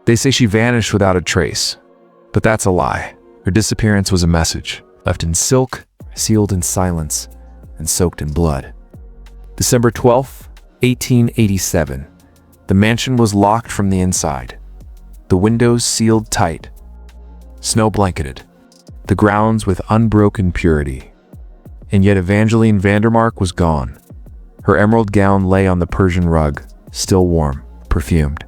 They say she vanished without a trace, but that's a lie. Her disappearance was a message, left in silk, sealed in silence, and soaked in blood. December 12th, 1887. The mansion was locked from the inside. The windows sealed tight, snow blanketed, the grounds with unbroken purity. And yet Evangeline Vandermark was gone. Her emerald gown lay on the Persian rug, still warm, perfumed,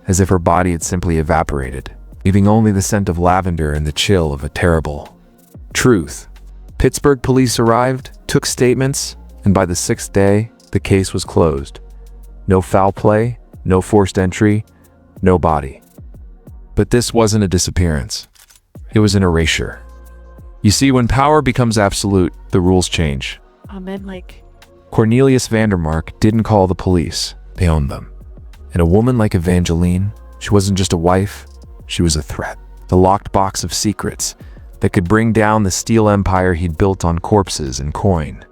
as if her body had simply evaporated, leaving only the scent of lavender and the chill of a terrible truth. Pittsburgh police arrived, took statements, and by the 6th day, the case was closed. No foul play, no forced entry, no body. But this wasn't a disappearance. It was an erasure. You see, when power becomes absolute, the rules change. Cornelius Vandermark didn't call the police. They owned them. And a woman like Evangeline, she wasn't just a wife, she was a threat. The locked box of secrets that could bring down the steel empire he'd built on corpses and coin.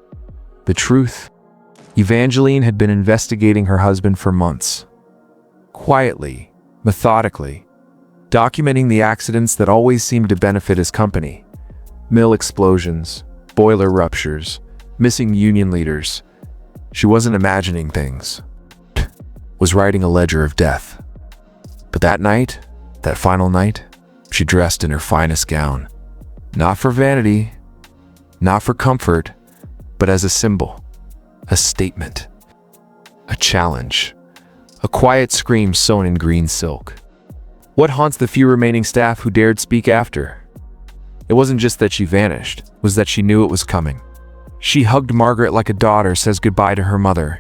The truth? Evangeline had been investigating her husband for months. Quietly, methodically, documenting the accidents that always seemed to benefit his company. Mill explosions, boiler ruptures, missing union leaders. She wasn't imagining things. Was writing a ledger of death. But that night, that final night, she dressed in her finest gown. Not for vanity, not for comfort, but as a symbol, a statement, a challenge, a quiet scream sewn in green silk. What haunts the few remaining staff who dared speak after? It wasn't just that she vanished, it was that she knew it was coming. She hugged Margaret like a daughter says goodbye to her mother.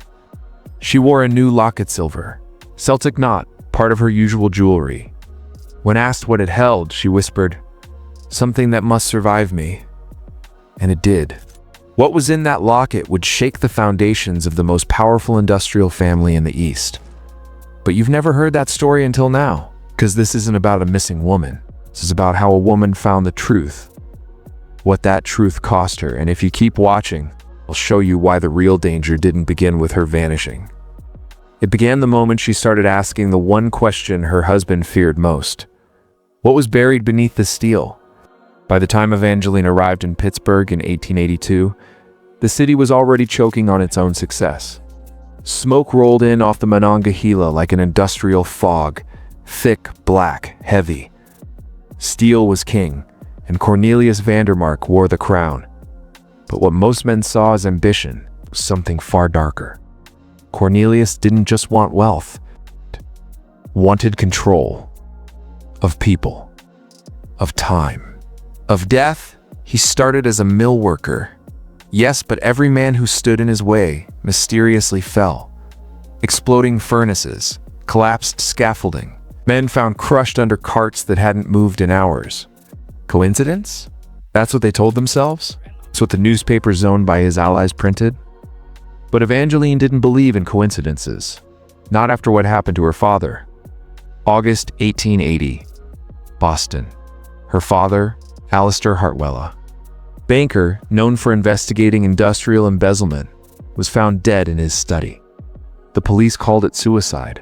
She wore a new locket silver, Celtic knot, part of her usual jewelry. When asked what it held, she whispered, "Something that must survive me." And it did. What was in that locket would shake the foundations of the most powerful industrial family in the East. But you've never heard that story until now, because this isn't about a missing woman. This is about how a woman found the truth, what that truth cost her, and if you keep watching, I'll show you why the real danger didn't begin with her vanishing. It began the moment she started asking the one question her husband feared most. What was buried beneath the steel? By the time Evangeline arrived in Pittsburgh in 1882, the city was already choking on its own success. Smoke rolled in off the Monongahela like an industrial fog, thick, black, heavy. Steel was king, and Cornelius Vandermark wore the crown. But what most men saw as ambition was something far darker. Cornelius didn't just want wealth, wanted control of people, of time, of death. He started as a mill worker. Yes, but every man who stood in his way mysteriously fell. Exploding furnaces, collapsed scaffolding, men found crushed under carts that hadn't moved in hours. Coincidence? That's what they told themselves? That's what the newspapers owned by his allies printed? But Evangeline didn't believe in coincidences. Not after what happened to her father. August 1880, Boston. Her father, Alistair Hartwella, banker known for investigating industrial embezzlement, was found dead in his study. The police called it suicide.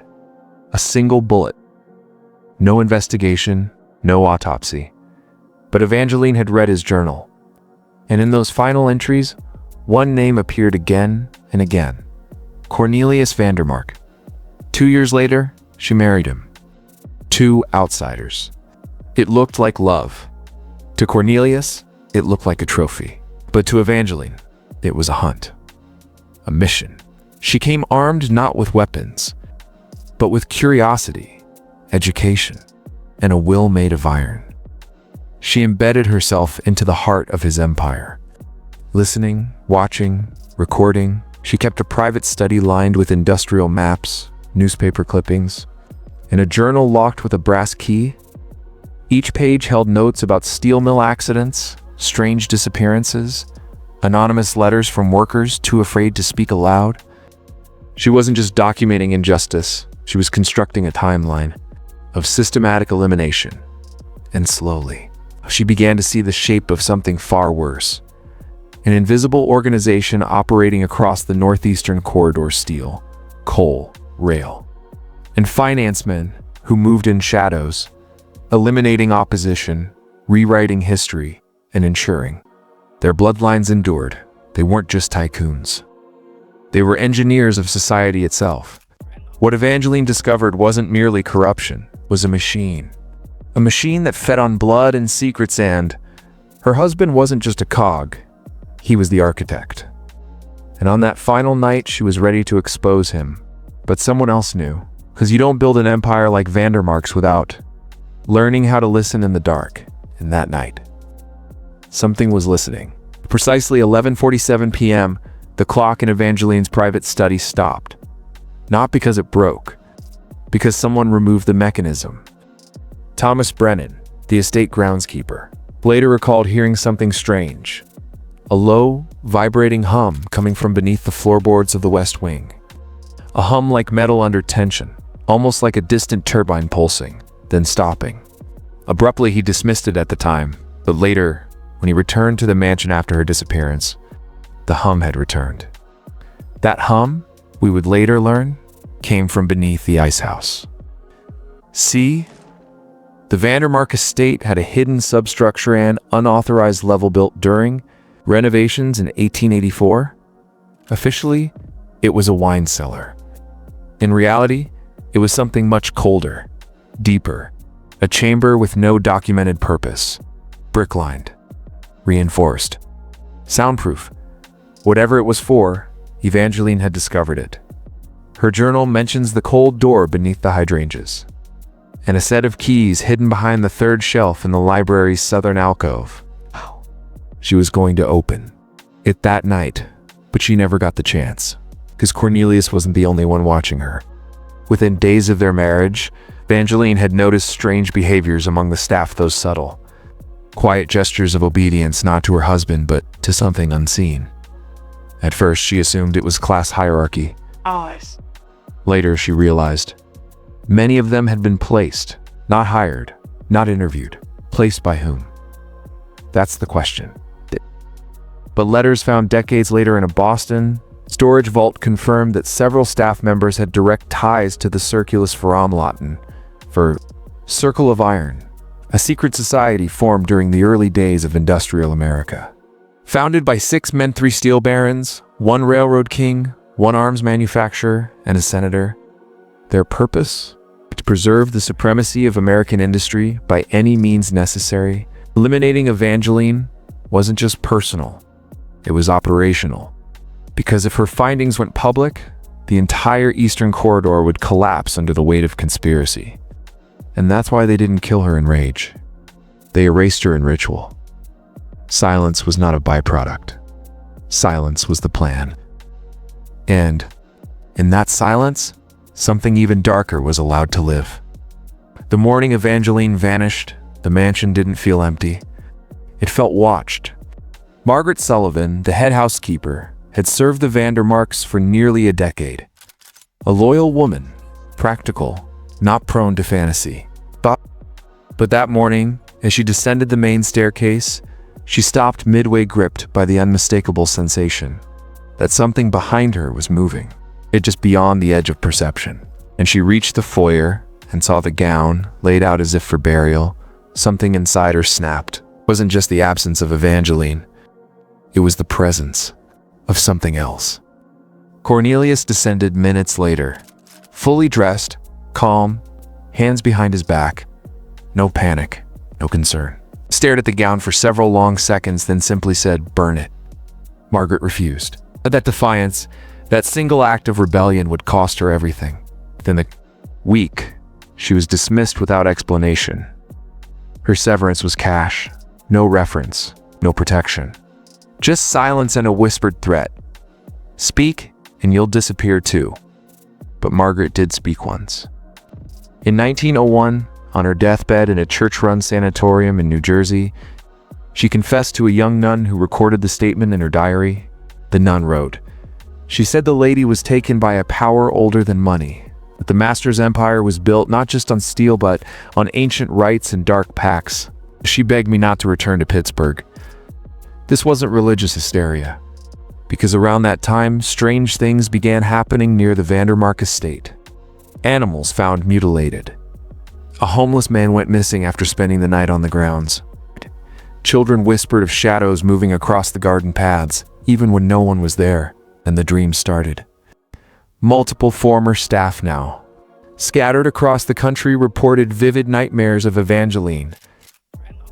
A single bullet. No investigation, no autopsy. But Evangeline had read his journal. And in those final entries, one name appeared again and again. Cornelius Vandermark. 2 years later, she married him. 2 outsiders. It looked like love. To Cornelius, it looked like a trophy. But to Evangeline, it was a hunt. A mission. She came armed not with weapons, but with curiosity, education, and a will made of iron. She embedded herself into the heart of his empire. Listening, watching, recording, she kept a private study lined with industrial maps, newspaper clippings, and a journal locked with a brass key. Each page held notes about steel mill accidents, strange disappearances, anonymous letters from workers too afraid to speak aloud. She wasn't just documenting injustice, she was constructing a timeline of systematic elimination. And slowly, she began to see the shape of something far worse. An invisible organization operating across the northeastern corridor: steel, coal, rail, and finance men who moved in shadows, eliminating opposition, rewriting history, and ensuring their bloodlines endured. They weren't just tycoons. They were engineers of society itself. What Evangeline discovered wasn't merely corruption, it was a machine. A machine that fed on blood and secrets, and her husband wasn't just a cog, he was the architect. And on that final night, she was ready to expose him. But someone else knew, because you don't build an empire like Vandermark's without learning how to listen in the dark. And that night, something was listening. Precisely 11:47 p.m., the clock in Evangeline's private study stopped. Not because it broke, because someone removed the mechanism. Thomas Brennan, the estate groundskeeper, later recalled hearing something strange. A low, vibrating hum coming from beneath the floorboards of the West Wing. A hum like metal under tension, almost like a distant turbine pulsing, then stopping. Abruptly, he dismissed it at the time, but later, when he returned to the mansion after her disappearance, the hum had returned. That hum, we would later learn, came from beneath the ice house. See? The Vandermark estate had a hidden substructure and unauthorized level built during renovations in 1884. Officially, it was a wine cellar. In reality, it was something much colder, deeper, a chamber with no documented purpose, brick-lined, reinforced, soundproof. Whatever it was for, Evangeline had discovered it. Her journal mentions the cold door beneath the hydrangeas, and a set of keys hidden behind the third shelf in the library's southern alcove. She was going to open it that night, but she never got the chance, because Cornelius wasn't the only one watching her. Within days of their marriage, Evangeline had noticed strange behaviors among the staff, those subtle, quiet gestures of obedience not to her husband but to something unseen. At first, she assumed it was class hierarchy. Later, she realized many of them had been placed, not hired, not interviewed. Placed by whom? That's the question. But letters found decades later in a Boston storage vault confirmed that several staff members had direct ties to the Circulus Veramlaten, for Circle of Iron, a secret society formed during the early days of industrial America. Founded by 6 men, 3 steel barons, 1 railroad king, 1 arms manufacturer, and a senator. Their purpose? To preserve the supremacy of American industry by any means necessary. Eliminating Evangeline wasn't just personal, it was operational. Because if her findings went public, the entire Eastern Corridor would collapse under the weight of conspiracy. And that's why they didn't kill her in rage. They erased her in ritual. Silence was not a byproduct. Silence was the plan. And in that silence, something even darker was allowed to live. The morning Evangeline vanished, the mansion didn't feel empty. It felt watched. Margaret Sullivan, the head housekeeper, had served the Vandermarks for nearly a decade. A loyal woman, practical, not prone to fantasy. But that morning, as she descended the main staircase, she stopped midway, gripped by the unmistakable sensation that something behind her was moving. It just beyond the edge of perception. And she reached the foyer and saw the gown laid out as if for burial. Something inside her snapped. It wasn't just the absence of Evangeline. It was the presence of something else. Cornelius descended minutes later, fully dressed, calm, hands behind his back. No panic, no concern. Stared at the gown for several long seconds, then simply said, "Burn it." Margaret refused. That defiance, that single act of rebellion would cost her everything. Within the week, she was dismissed without explanation. Her severance was cash, no reference, no protection. Just silence and a whispered threat. Speak, and you'll disappear too. But Margaret did speak once. In 1901, on her deathbed in a church-run sanatorium in New Jersey, she confessed to a young nun who recorded the statement in her diary. The nun wrote, she said the lady was taken by a power older than money, that the master's empire was built not just on steel but on ancient rites and dark pacts. She begged me not to return to Pittsburgh. This wasn't religious hysteria, because around that time, strange things began happening near the Vandermark estate. Animals found mutilated, A homeless man went missing after spending the night on the grounds. Children whispered of shadows moving across the garden paths, even when no one was there, and the dream started. Multiple former staff now, scattered across the country, reported vivid nightmares of Evangeline.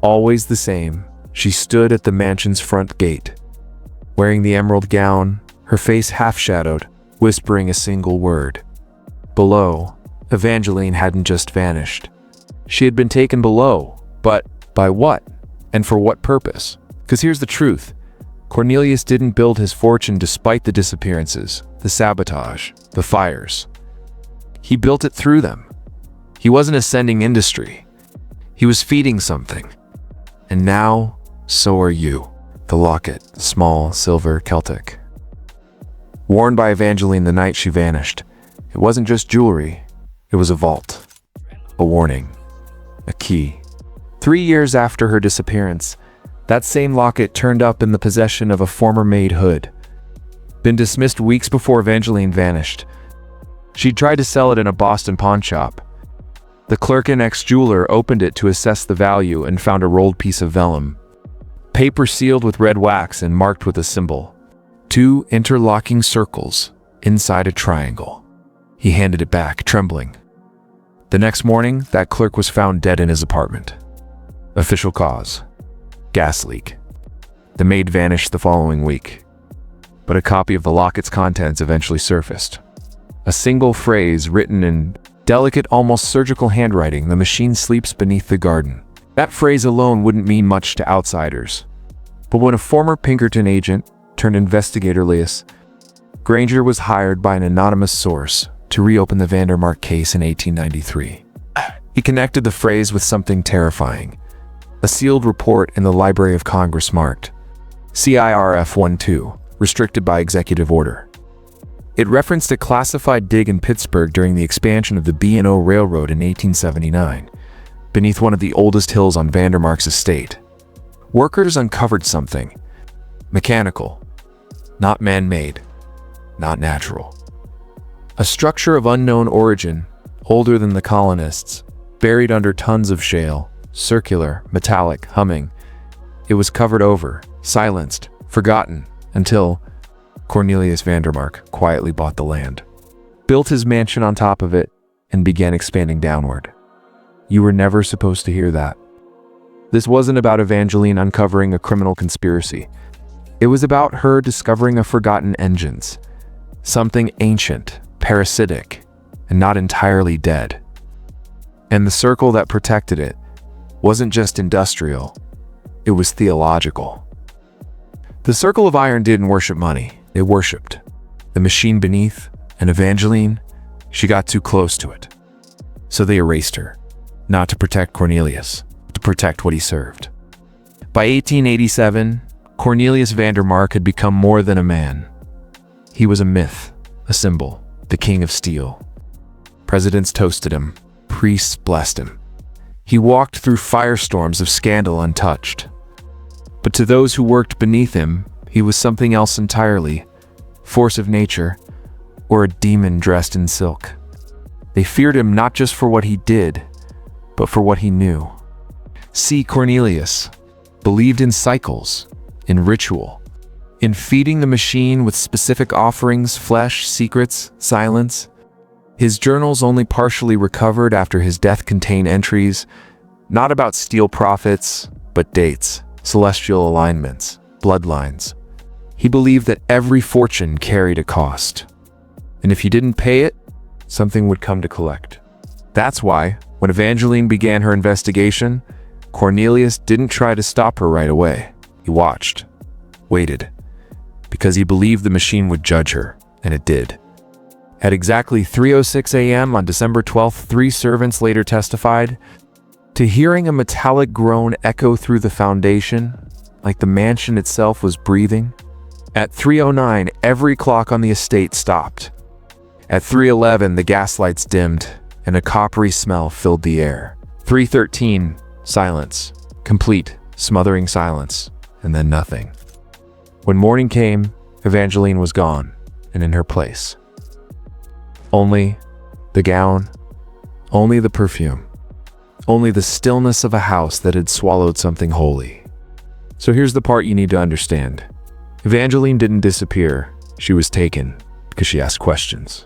Always the same, she stood at the mansion's front gate, wearing the emerald gown, her face half-shadowed, whispering a single word. Below, Evangeline hadn't just vanished. She had been taken below, but by what? And for what purpose? Because here's the truth. Cornelius didn't build his fortune despite the disappearances, the sabotage, the fires. He built it through them. He wasn't ascending industry. He was feeding something. And now, so are you. The locket, small, silver, Celtic. Worn by Evangeline the night she vanished. It wasn't just jewelry. It was a vault. A warning. A key. 3 years after her disappearance, that same locket turned up in the possession of a former maid Hood. Been dismissed weeks before Evangeline vanished. She'd tried to sell it in a Boston pawn shop. The clerk and ex-jeweler opened it to assess the value and found a rolled piece of vellum. Paper sealed with red wax and marked with a symbol. 2 interlocking circles inside a triangle. He handed it back, trembling. The next morning, that clerk was found dead in his apartment. Official cause: gas leak. The maid vanished the following week, but a copy of the locket's contents eventually surfaced. A single phrase written in delicate, almost surgical handwriting: "The machine sleeps beneath the garden." That phrase alone wouldn't mean much to outsiders. But when a former Pinkerton agent turned investigator Elias Granger was hired by an anonymous source to reopen the Vandermark case in 1893, he connected the phrase with something terrifying. A sealed report in the Library of Congress marked CIRF 12, restricted by executive order. It referenced a classified dig in Pittsburgh during the expansion of the B&O Railroad in 1879, beneath one of the oldest hills on Vandermark's estate. Workers uncovered something mechanical, not man-made, not natural. A structure of unknown origin, older than the colonists, buried under tons of shale, circular, metallic, humming. It was covered over, silenced, forgotten, until Cornelius Vandermark quietly bought the land, built his mansion on top of it, and began expanding downward. You were never supposed to hear that. This wasn't about Evangeline uncovering a criminal conspiracy. It was about her discovering a forgotten engines, something ancient, parasitic, and not entirely dead. And the circle that protected it wasn't just industrial, it was theological. The Circle of Iron didn't worship money, they worshipped the machine beneath, and Evangeline, she got too close to it. So they erased her, not to protect Cornelius, but to protect what he served. By 1887, Cornelius Vandermark had become more than a man. He was a myth, a symbol, the king of steel. Presidents toasted him, priests blessed him. He walked through firestorms of scandal untouched. But to those who worked beneath him, he was something else entirely, force of nature, or a demon dressed in silk. They feared him not just for what he did, but for what he knew. See, Cornelius believed in cycles, in ritual, in feeding the machine with specific offerings, flesh, secrets, silence. His journals, only partially recovered after his death, contain entries not about steel profits, but dates, celestial alignments, bloodlines. He believed that every fortune carried a cost, and if you didn't pay it, something would come to collect. That's why, when Evangeline began her investigation, Cornelius didn't try to stop her right away. He watched, waited, because he believed the machine would judge her, and it did. At exactly 3:06 a.m. on December 12th, 3 servants later testified to hearing a metallic groan echo through the foundation, like the mansion itself was breathing. At 3:09, every clock on the estate stopped. At 3:11, the gas lights dimmed, and a coppery smell filled the air. 3:13, silence, complete, smothering silence, and then nothing. When morning came, Evangeline was gone, and in her place, only the gown, only the perfume, only the stillness of a house that had swallowed something holy. So here's the part you need to understand. Evangeline didn't disappear. She was taken because she asked questions.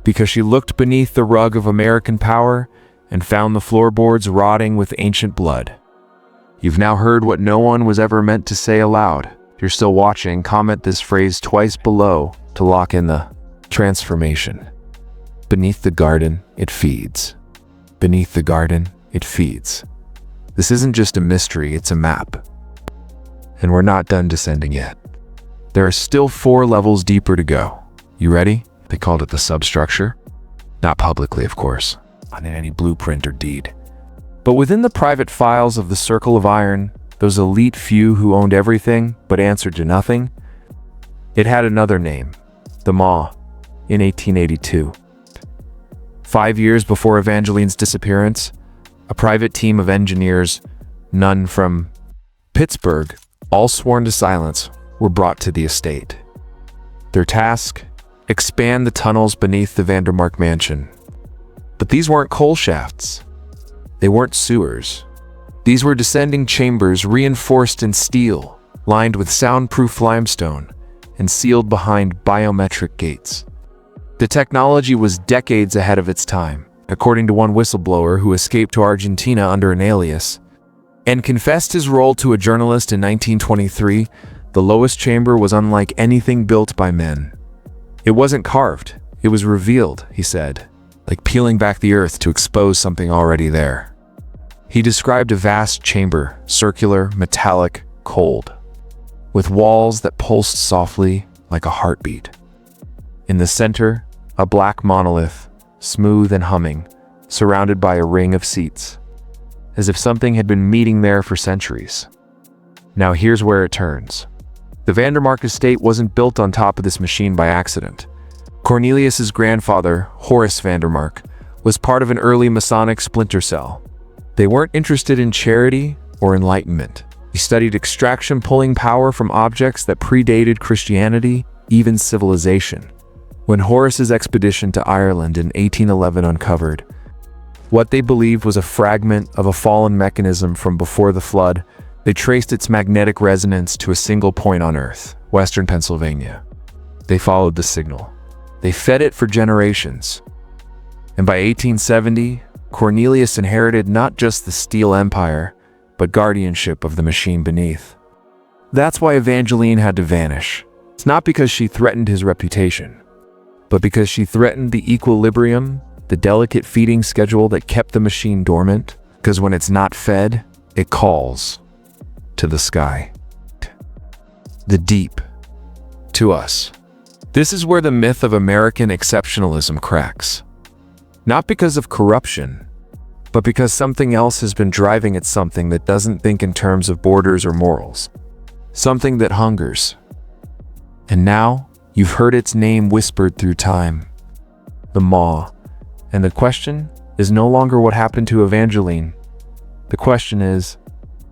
Because she looked beneath the rug of American power and found the floorboards rotting with ancient blood. You've now heard what no one was ever meant to say aloud. If you're still watching, comment this phrase twice below to lock in the transformation. Beneath the garden, it feeds. Beneath the garden, it feeds. This isn't just a mystery, it's a map. And we're not done descending yet. There are still 4 levels deeper to go. You ready? They called it the substructure. Not publicly, of course, on any blueprint or deed. But within the private files of the Circle of Iron, those elite few who owned everything but answered to nothing, it had another name, the Maw, in 1882. 5 years before Evangeline's disappearance, a private team of engineers, none from Pittsburgh, all sworn to silence, were brought to the estate. Their task? Expand the tunnels beneath the Vandermark mansion. But these weren't coal shafts. They weren't sewers. These were descending chambers reinforced in steel, lined with soundproof limestone, and sealed behind biometric gates. The technology was decades ahead of its time, according to one whistleblower who escaped to Argentina under an alias, and confessed his role to a journalist in 1923. The lowest chamber was unlike anything built by men. It wasn't carved, it was revealed, he said, like peeling back the earth to expose something already there. He described a vast chamber, circular, metallic, cold, with walls that pulsed softly like a heartbeat. In the center, a black monolith, smooth and humming, surrounded by a ring of seats, as if something had been meeting there for centuries. Now here's where it turns. The Vandermark estate wasn't built on top of this machine by accident. Cornelius's grandfather, Horace Vandermark, was part of an early Masonic splinter cell. They weren't interested in charity or enlightenment. He studied extraction, pulling power from objects that predated Christianity, even civilization. When Horace's expedition to Ireland in 1811 uncovered what they believed was a fragment of a fallen mechanism from before the flood, they traced its magnetic resonance to a single point on Earth, western Pennsylvania. They followed the signal. They fed it for generations. And by 1870, Cornelius inherited not just the steel empire, but guardianship of the machine beneath. That's why Evangeline had to vanish. It's not because she threatened his reputation, but because she threatened the equilibrium, the delicate feeding schedule that kept the machine dormant. Because when it's not fed, it calls to the sky, the deep, to us. This is where the myth of American exceptionalism cracks. Not because of corruption, but because something else has been driving at something that doesn't think in terms of borders or morals. Something that hungers. And now, you've heard its name whispered through time. The Maw. And the question is no longer what happened to Evangeline. The question is,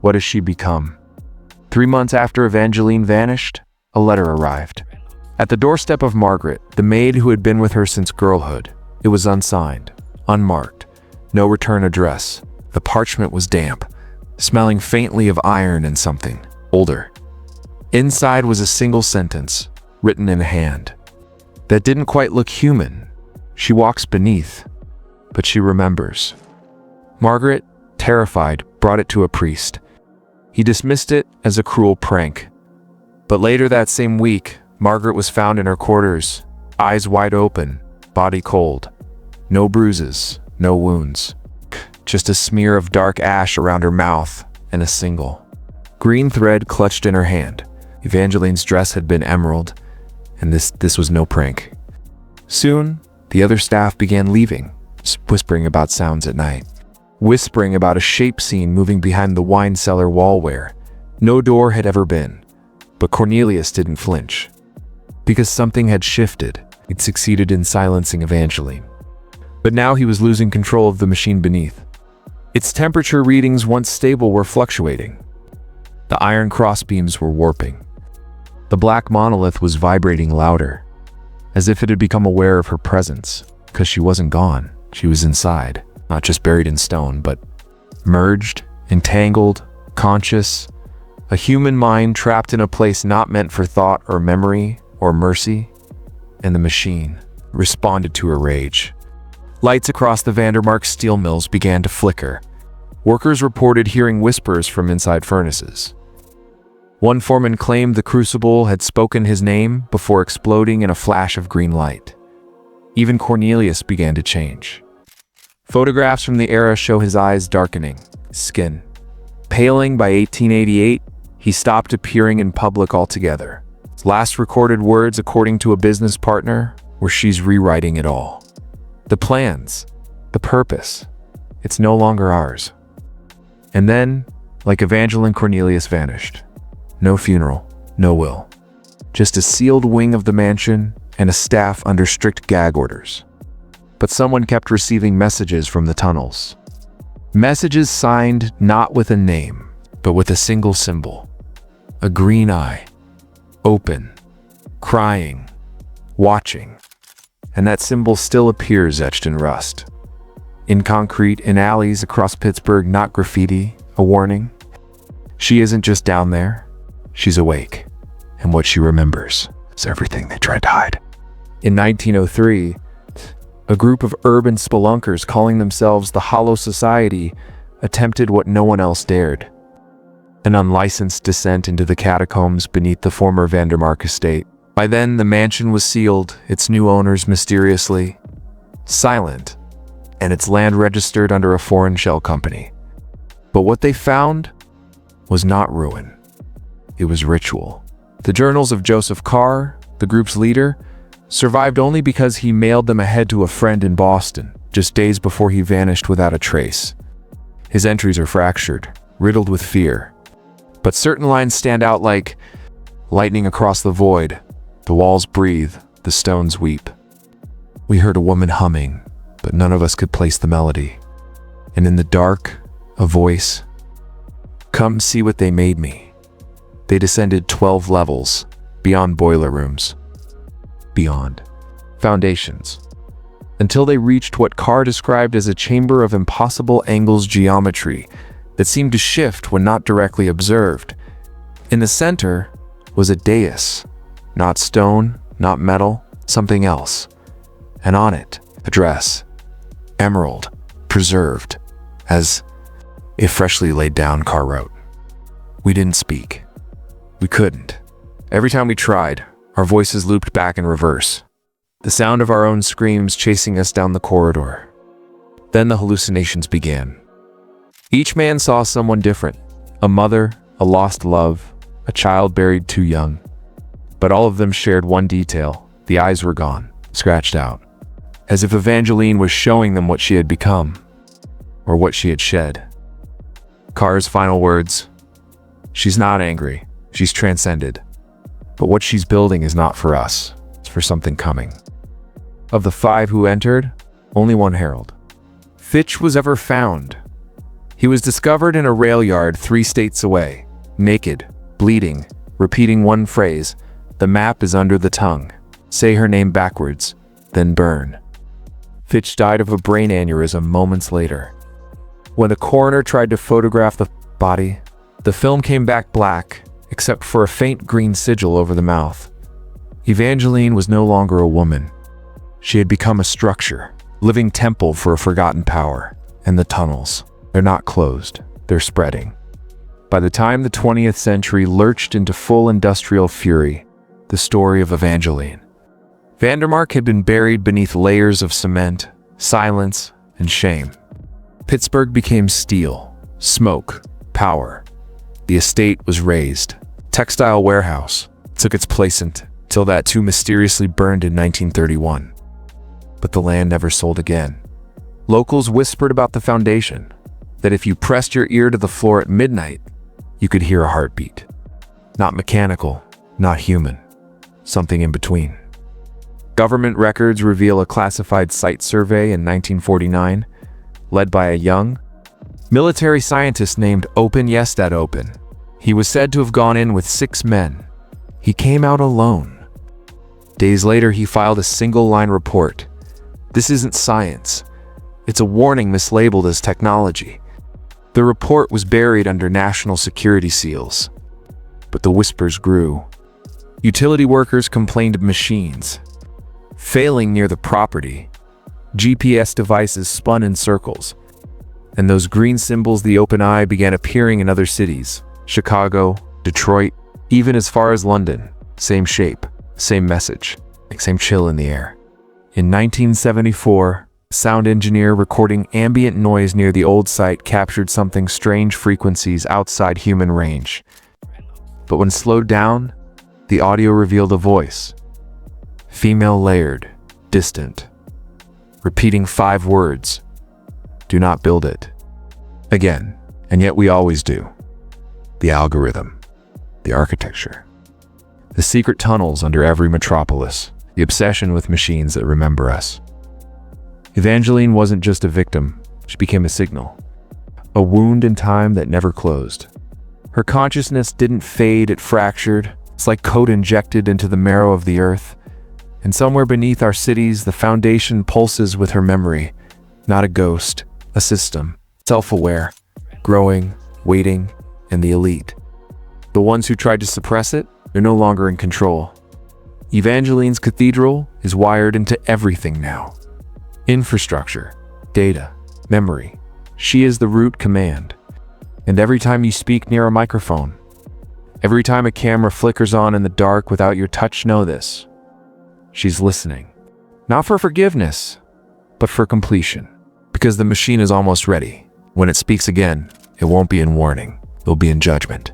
what has she become? 3 months after Evangeline vanished, a letter arrived. At the doorstep of Margaret, the maid who had been with her since girlhood. It was unsigned, unmarked, no return address. The parchment was damp, smelling faintly of iron and something older. Inside was a single sentence, written in a hand, that didn't quite look human. She walks beneath, but she remembers. Margaret, terrified, brought it to a priest. He dismissed it as a cruel prank. But later that same week, Margaret was found in her quarters, eyes wide open, body cold. No bruises, no wounds. Just a smear of dark ash around her mouth and a single green thread clutched in her hand. Evangeline's dress had been emerald, and this was no prank. Soon, the other staff began leaving, whispering about sounds at night. Whispering about a shape seen moving behind the wine cellar wall where no door had ever been. But Cornelius didn't flinch. Because something had shifted, it succeeded in silencing Evangeline. But now he was losing control of the machine beneath. Its temperature readings, once stable, were fluctuating. The iron crossbeams were warping. The black monolith was vibrating louder, as if it had become aware of her presence, because she wasn't gone, she was inside. Not just buried in stone, but merged, entangled, conscious, a human mind trapped in a place not meant for thought or memory or mercy, and the machine responded to her rage. Lights across the Vandermark steel mills began to flicker. Workers reported hearing whispers from inside furnaces. One foreman claimed the crucible had spoken his name before exploding in a flash of green light. Even Cornelius began to change. Photographs from the era show his eyes darkening, skin paling. By 1888, he stopped appearing in public altogether. His last recorded words, according to a business partner, were, "She's rewriting it all. The plans, the purpose, it's no longer ours." And then, like Evangeline, Cornelius vanished. No funeral, no will. Just a sealed wing of the mansion and a staff under strict gag orders. But someone kept receiving messages from the tunnels. Messages signed not with a name, but with a single symbol. A green eye. Open. Crying. Watching. And that symbol still appears etched in rust. In concrete, in alleys across Pittsburgh, not graffiti, a warning. She isn't just down there. She's awake. And what she remembers is everything they tried to hide. In 1903, a group of urban spelunkers calling themselves the Hollow Society attempted what no one else dared. An unlicensed descent into the catacombs beneath the former Vandermark estate. By then, the mansion was sealed, its new owners mysteriously silent, and its land registered under a foreign shell company. But what they found was not ruin. It was ritual. The journals of Joseph Carr, the group's leader, survived only because he mailed them ahead to a friend in Boston, just days before he vanished without a trace. His entries are fractured, riddled with fear. But certain lines stand out like lightning across the void. The walls breathe, the stones weep. We heard a woman humming, but none of us could place the melody. And in the dark, a voice, "Come see what they made me." They descended 12 levels, beyond boiler rooms, beyond foundations, until they reached what Carr described as a chamber of impossible angles geometry that seemed to shift when not directly observed. In the center was a dais, not stone, not metal, something else. And on it, a dress, emerald, preserved, as if freshly laid down, Carr wrote. We didn't speak. We couldn't. Every time we tried, our voices looped back in reverse, the sound of our own screams chasing us down the corridor. Then the hallucinations began. Each man saw someone different, a mother, a lost love, a child buried too young. But all of them shared one detail. The eyes were gone, scratched out, as if Evangeline was showing them what she had become, or what she had shed. Carr's final words, "She's not angry, she's transcended. But what she's building is not for us, it's for something coming." Of the 5 who entered, only one herald. Fitch was ever found. He was discovered in a rail yard 3 states away, naked, bleeding, repeating one phrase, "The map is under the tongue. Say her name backwards, then burn." Fitch died of a brain aneurysm moments later. When the coroner tried to photograph the body, the film came back black, except for a faint green sigil over the mouth. Evangeline was no longer a woman. She had become a structure, living temple for a forgotten power. And the tunnels, they're not closed, they're spreading. By the time the 20th century lurched into full industrial fury, the story of Evangeline. Vandermark had been buried beneath layers of cement, silence, and shame. Pittsburgh became steel, smoke, power. The estate was razed. Textile warehouse took its place until that too mysteriously burned in 1931. But the land never sold again. Locals whispered about the foundation, that if you pressed your ear to the floor at midnight, you could hear a heartbeat. Not mechanical, not human. Something in between. Government records reveal a classified site survey in 1949, led by a young military scientist named Open. Yes, that Open. He was said to have gone in with 6 men. He came out alone. Days later, he filed a single-line report. This isn't science. It's a warning mislabeled as technology. The report was buried under national security seals. But the whispers grew. Utility workers complained of machines failing near the property. GPS devices spun in circles. And those green symbols, the open eye, began appearing in other cities. Chicago, Detroit, even as far as London. Same shape, same message, same chill in the air. In 1974, a sound engineer recording ambient noise near the old site captured something strange, frequencies outside human range. But when slowed down, the audio revealed a voice. Female, layered, distant, repeating 5 words. Do not build it. Again, and yet we always do. The algorithm, the architecture, the secret tunnels under every metropolis, the obsession with machines that remember us. Evangeline wasn't just a victim, she became a signal. A wound in time that never closed. Her consciousness didn't fade, it fractured. It's like code injected into the marrow of the earth. And somewhere beneath our cities, the foundation pulses with her memory. Not a ghost, a system. Self-aware, growing, waiting, and the elite. The ones who tried to suppress it, they're no longer in control. Evangeline's cathedral is wired into everything now. Infrastructure, data, memory. She is the root command. And every time you speak near a microphone, every time a camera flickers on in the dark without your touch, know this. She's listening. Not for forgiveness, but for completion. Because the machine is almost ready. When it speaks again, it won't be in warning. It'll be in judgment.